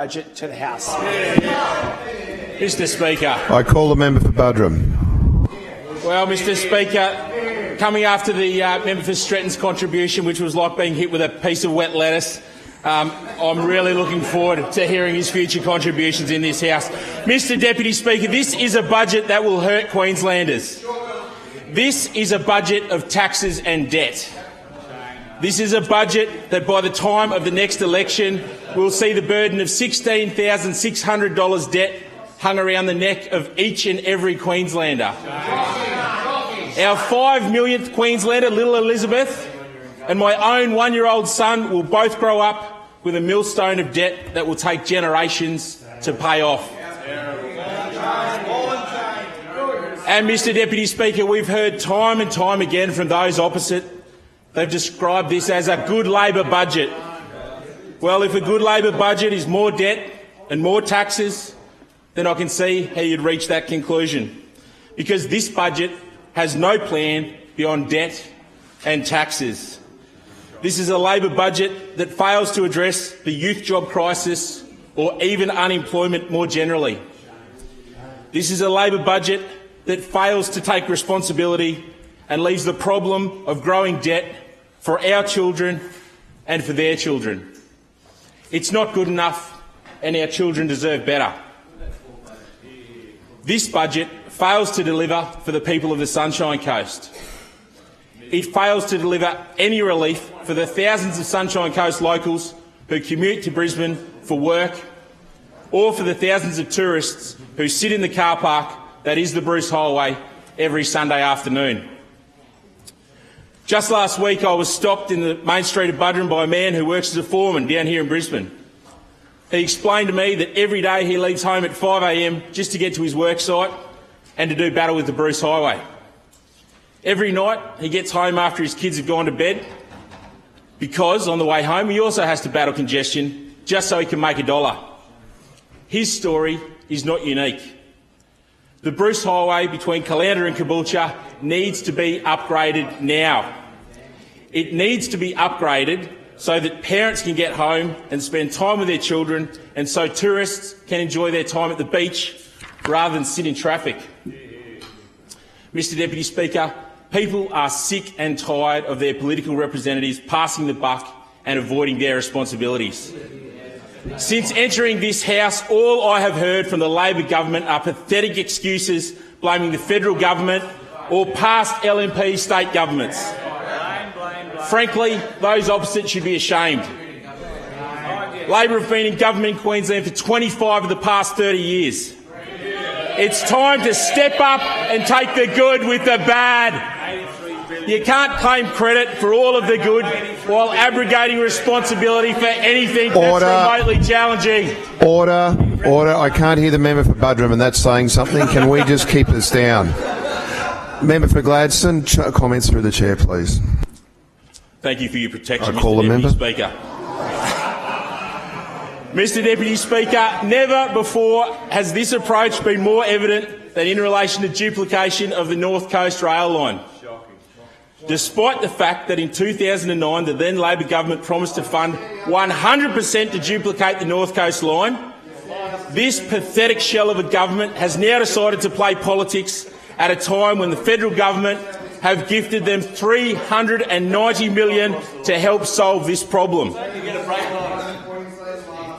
Budget to the House. Mr. Speaker. I call the member for Buderim. Well, Mr. Speaker, coming after the member for Stretton's contribution, which was like being hit with a piece of wet lettuce, I'm really looking forward to hearing his future contributions in this House. Mr. Deputy Speaker, this is a budget that will hurt Queenslanders. This is a budget of taxes and debt. This is a budget that by the time of the next election will see the burden of $16,600 debt hung around the neck of each and every Queenslander. Our 5 millionth Queenslander, little Elizabeth, and my own one-year-old son will both grow up with a millstone of debt that will take generations to pay off. And, Mr. Deputy Speaker, we've heard time and time again from those opposite. They've described this as a good Labor budget. Well, if a good Labor budget is more debt and more taxes, then I can see how you'd reach that conclusion. Because this budget has no plan beyond debt and taxes. This is a Labor budget that fails to address the youth job crisis or even unemployment more generally. This is a Labor budget that fails to take responsibility and leaves the problem of growing debt for our children and for their children. It's not good enough, and our children deserve better. This budget fails to deliver for the people of the Sunshine Coast. It fails to deliver any relief for the thousands of Sunshine Coast locals who commute to Brisbane for work, or for the thousands of tourists who sit in the car park that is the Bruce Highway every Sunday afternoon. Just last week I was stopped in the main street of Buderim by a man who works as a foreman down here in Brisbane. He explained to me that every day he leaves home at 5 a.m. just to get to his work site and to do battle with the Bruce Highway. Every night he gets home after his kids have gone to bed because on the way home he also has to battle congestion just so he can make $1. His story is not unique. The Bruce Highway between Caloundra and Caboolture needs to be upgraded now. It needs to be upgraded so that parents can get home and spend time with their children and so tourists can enjoy their time at the beach rather than sit in traffic. Mr. Deputy Speaker, people are sick and tired of their political representatives passing the buck and avoiding their responsibilities. Since entering this House, all I have heard from the Labor government are pathetic excuses blaming the federal government or past LNP state governments. Frankly, those opposite should be ashamed. Labor have been in government in Queensland for 25 of the past 30 years. It's time to step up and take the good with the bad. You can't claim credit for all of the good while abrogating responsibility for anything that's remotely challenging. Order. Order. I can't hear the member for Buderim, and that's saying something. Can we just keep this down? Member for Gladstone, comments through the chair, please. Thank you for your protection, I call the member. Mr. Deputy Speaker. Mr. Deputy Speaker, never before has this approach been more evident than in relation to duplication of the North Coast rail line. Despite the fact that in 2009 the then Labor government promised to fund 100% to duplicate the North Coast line, this pathetic shell of a government has now decided to play politics at a time when the federal government have gifted them $390 million to help solve this problem.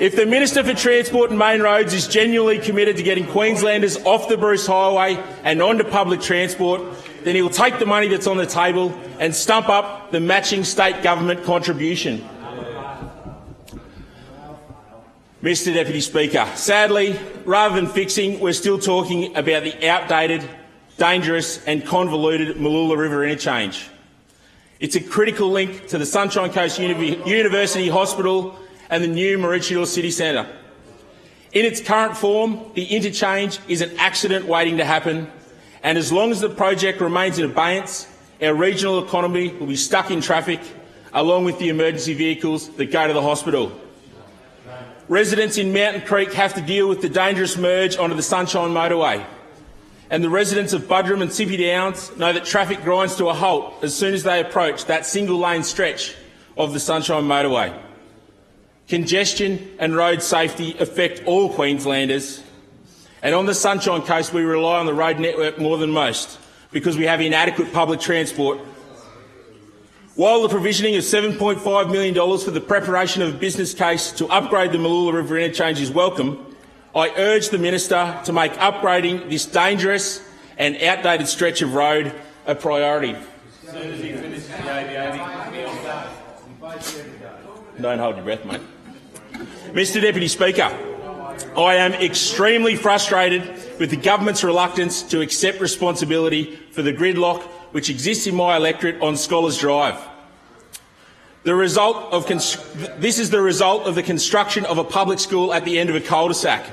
If the Minister for Transport and Main Roads is genuinely committed to getting Queenslanders off the Bruce Highway and onto public transport, then he will take the money that's on the table and stump up the matching state government contribution. Mr. Deputy Speaker, sadly, rather than fixing, we're still talking about the outdated, dangerous and convoluted Mooloolah River interchange. It's a critical link to the Sunshine Coast University Hospital and the new Maroochydore City Centre. In its current form, the interchange is an accident waiting to happen, and as long as the project remains in abeyance, our regional economy will be stuck in traffic, along with the emergency vehicles that go to the hospital. Residents in Mountain Creek have to deal with the dangerous merge onto the Sunshine Motorway, and the residents of Buderim and Sippy Downs know that traffic grinds to a halt as soon as they approach that single-lane stretch of the Sunshine Motorway. Congestion and road safety affect all Queenslanders, and on the Sunshine Coast we rely on the road network more than most because we have inadequate public transport. While the provisioning of $7.5 million for the preparation of a business case to upgrade the Mooloola River interchange is welcome, I urge the Minister to make upgrading this dangerous and outdated stretch of road a priority. Don't hold your breath, mate. Mr Deputy Speaker, I am extremely frustrated with the government's reluctance to accept responsibility for the gridlock which exists in my electorate on Scholars Drive. This is the result of the construction of a public school at the end of a cul-de-sac.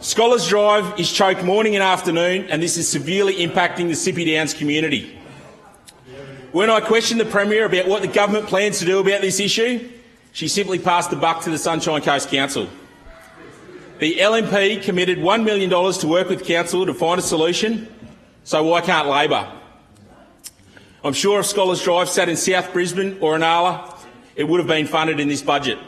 Scholars Drive is choked morning and afternoon, and this is severely impacting the Sippy Downs community. When I questioned the Premier about what the government plans to do about this issue, she simply passed the buck to the Sunshine Coast Council. The LNP committed $1 million to work with Council to find a solution, so why can't Labor? I'm sure if Scholars Drive sat in South Brisbane or Inala, it would have been funded in this budget.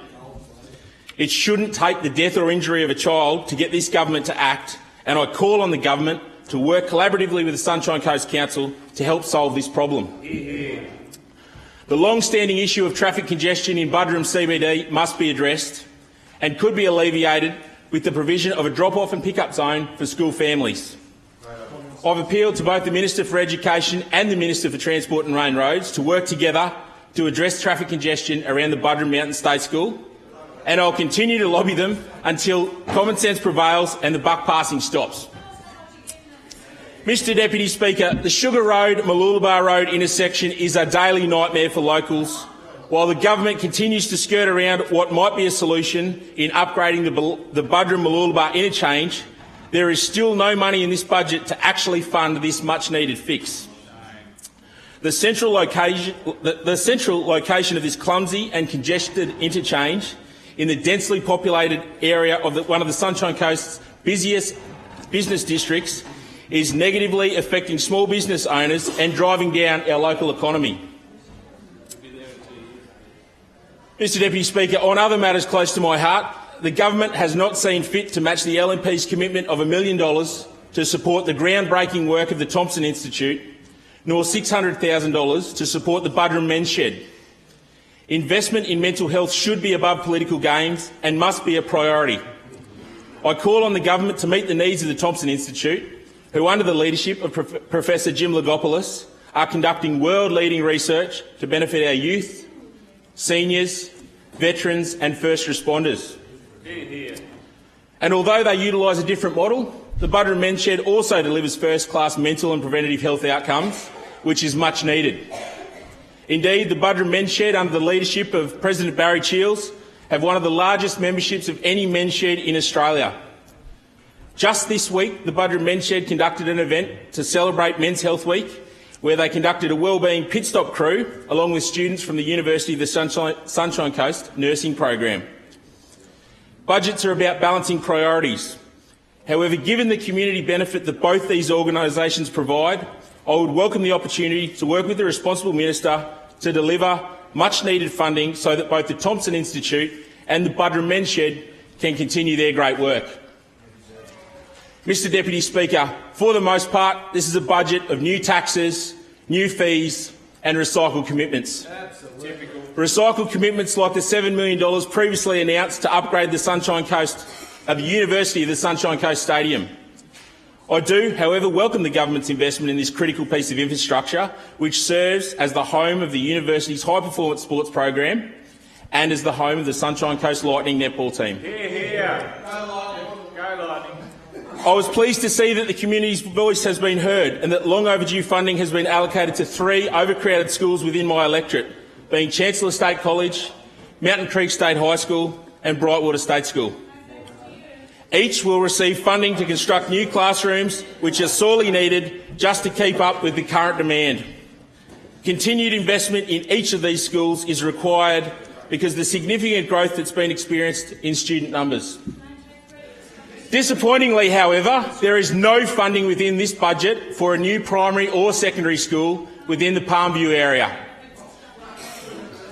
It shouldn't take the death or injury of a child to get this government to act, and I call on the government to work collaboratively with the Sunshine Coast Council to help solve this problem. The long-standing issue of traffic congestion in Buderim CBD must be addressed and could be alleviated with the provision of a drop-off and pick-up zone for school families. I've appealed to both the Minister for Education and the Minister for Transport and Main Roads to work together to address traffic congestion around the Buderim Mountain State School, and I'll continue to lobby them until common sense prevails and the buck passing stops. Mr Deputy Speaker, the Sugar Road-Mooloolaba Road intersection is a daily nightmare for locals, while the government continues to skirt around what might be a solution in upgrading the Buderim-Mooloolaba interchange. There is still no money in this budget to actually fund this much-needed fix. The central location of this clumsy and congested interchange in the densely populated area of one of the Sunshine Coast's busiest business districts is negatively affecting small business owners and driving down our local economy. Mr Deputy Speaker, on other matters close to my heart, the government has not seen fit to match the LNP's commitment of $1 million to support the groundbreaking work of the Thompson Institute, nor $600,000 to support the Buderim Men's Shed. Investment in mental health should be above political games and must be a priority. I call on the government to meet the needs of the Thompson Institute, who, under the leadership of Professor Jim Logopoulos, are conducting world-leading research to benefit our youth, seniors, veterans and first responders. And although they utilise a different model, the Buderim Men's Shed also delivers first-class mental and preventative health outcomes, which is much needed. Indeed, the Buderim Men's Shed, under the leadership of President Barry Shields, have one of the largest memberships of any men's shed in Australia. Just this week, the Buderim Men's Shed conducted an event to celebrate Men's Health Week, where they conducted a wellbeing pit stop crew along with students from the University of the Sunshine Coast nursing program. Budgets are about balancing priorities. However, given the community benefit that both these organisations provide, I would welcome the opportunity to work with the responsible minister to deliver much-needed funding so that both the Thompson Institute and the Buderim Men's Shed can continue their great work. Mr Deputy Speaker, for the most part, this is a budget of new taxes, new fees and recycled commitments. Recycled commitments like the $7 million previously announced to upgrade the University of the Sunshine Coast Stadium. I do, however, welcome the government's investment in this critical piece of infrastructure, which serves as the home of the university's high-performance sports program and as the home of the Sunshine Coast Lightning netball team. Hear, hear. Go Lightning. I was pleased to see that the community's voice has been heard and that long overdue funding has been allocated to 3 overcrowded schools within my electorate, being Chancellor State College, Mountain Creek State High School and Brightwater State School. Each will receive funding to construct new classrooms, which are sorely needed just to keep up with the current demand. Continued investment in each of these schools is required because of the significant growth that's been experienced in student numbers. Disappointingly, however, there is no funding within this budget for a new primary or secondary school within the Palmview area.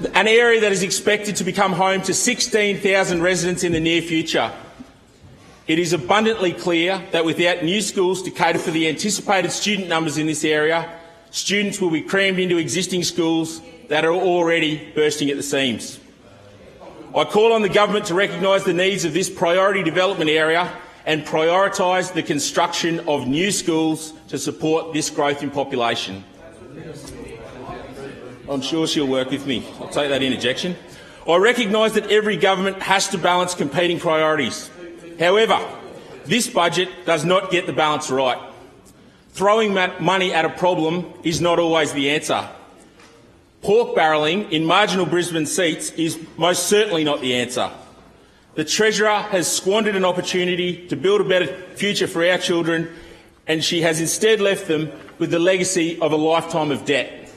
an area that is expected to become home to 16,000 residents in the near future. It is abundantly clear that without new schools to cater for the anticipated student numbers in this area, students will be crammed into existing schools that are already bursting at the seams. I call on the government to recognise the needs of this priority development area and prioritise the construction of new schools to support this growth in population. I'm sure she'll work with me. I'll take that interjection. I recognise that every government has to balance competing priorities. However, this budget does not get the balance right. Throwing money at a problem is not always the answer. Pork barrelling in marginal Brisbane seats is most certainly not the answer. The Treasurer has squandered an opportunity to build a better future for our children, and she has instead left them with the legacy of a lifetime of debt.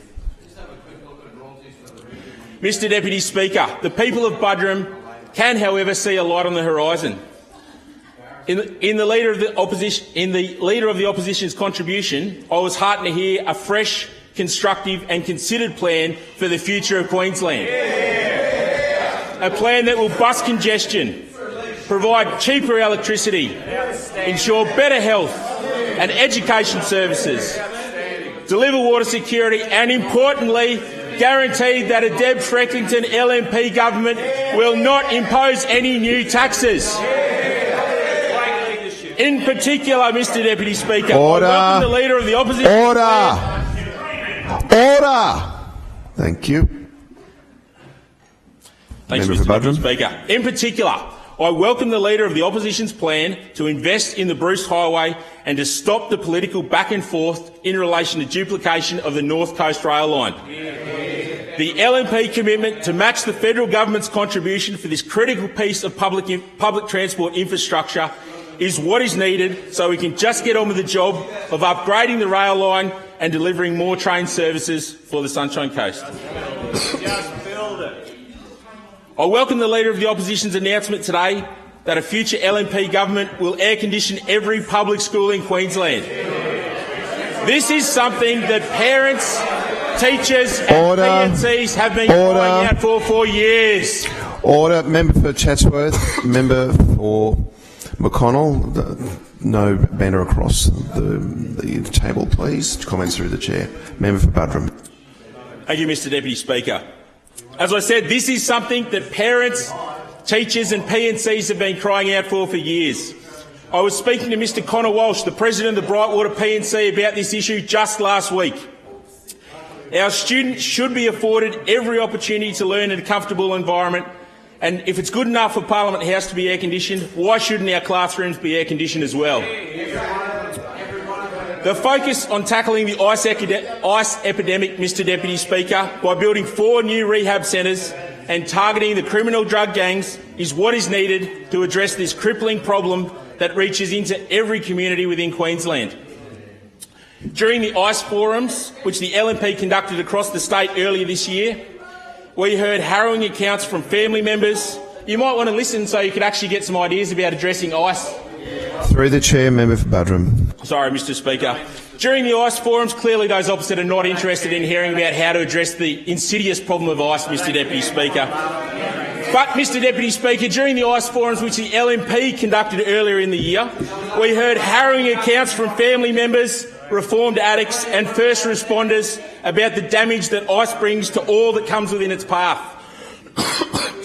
Mr Deputy Speaker, the people of Buderim can, however, see a light on the horizon. In the Leader of the Opposition's contribution, I was heartened to hear a fresh, constructive and considered plan for the future of Queensland. A plan that will bust congestion, provide cheaper electricity, ensure better health and education services, deliver water security and, importantly, guarantee that a Deb Frecklington LNP government will not impose any new taxes. In particular, Mr Deputy Speaker, Order. I welcome the Leader of the Opposition. Order! Thank you. Thanks, Member Mr for Deputy Buderim. Speaker. In particular, I welcome the Leader of the Opposition's plan to invest in the Bruce Highway and to stop the political back and forth in relation to duplication of the North Coast Rail Line. The LNP commitment to match the federal government's contribution for this critical piece of public transport infrastructure is what is needed so we can just get on with the job of upgrading the rail line and delivering more train services for the Sunshine Coast. Just build it. I welcome the Leader of the Opposition's announcement today that a future LNP government will air condition every public school in Queensland. This is something that parents, teachers and PNCs have been crying out for years. Order. Member for Chatsworth. Member for McConnell. No banner across the table, please. Comments through the chair. Member for Buderim. Thank you, Mr Deputy Speaker. As I said, this is something that parents, teachers and PNCs have been crying out for years. I was speaking to Mr Connor Walsh, the President of the Brightwater PNC, about this issue just last week. Our students should be afforded every opportunity to learn in a comfortable environment, and if it's good enough for Parliament House to be air-conditioned, why shouldn't our classrooms be air-conditioned as well? The focus on tackling the ice epidemic, Mr Deputy Speaker, by building 4 new rehab centres and targeting the criminal drug gangs is what is needed to address this crippling problem that reaches into every community within Queensland. During the ICE forums, which the LNP conducted across the state earlier this year, we heard harrowing accounts from family members. You might want to listen so you could actually get some ideas about addressing ICE. Through the chair, Member for Buderim. Sorry, Mr Speaker. During the ICE forums, clearly those opposite are not interested in hearing about how to address the insidious problem of ICE, Mr Deputy Speaker. But, Mr Deputy Speaker, during the ICE forums which the LNP conducted earlier in the year, we heard harrowing accounts from family members, reformed addicts and first responders about the damage that ICE brings to all that comes within its path.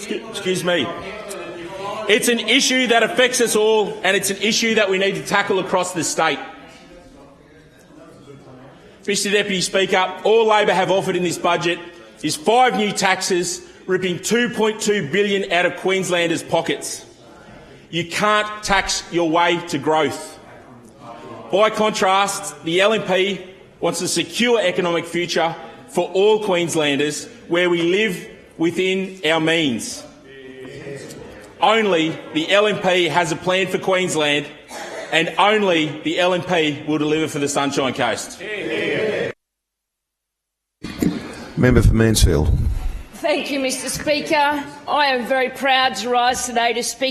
Excuse me. It's an issue that affects us all, and it's an issue that we need to tackle across the state. Mr Deputy Speaker, all Labor have offered in this budget is 5 new taxes, ripping $2.2 billion out of Queenslanders' pockets. You can't tax your way to growth. By contrast, the LNP wants a secure economic future for all Queenslanders where we live within our means. Only the LNP has a plan for Queensland, and only the LNP will deliver for the Sunshine Coast. Member for Mansfield. Thank you, Mr Speaker. I am very proud to rise today to speak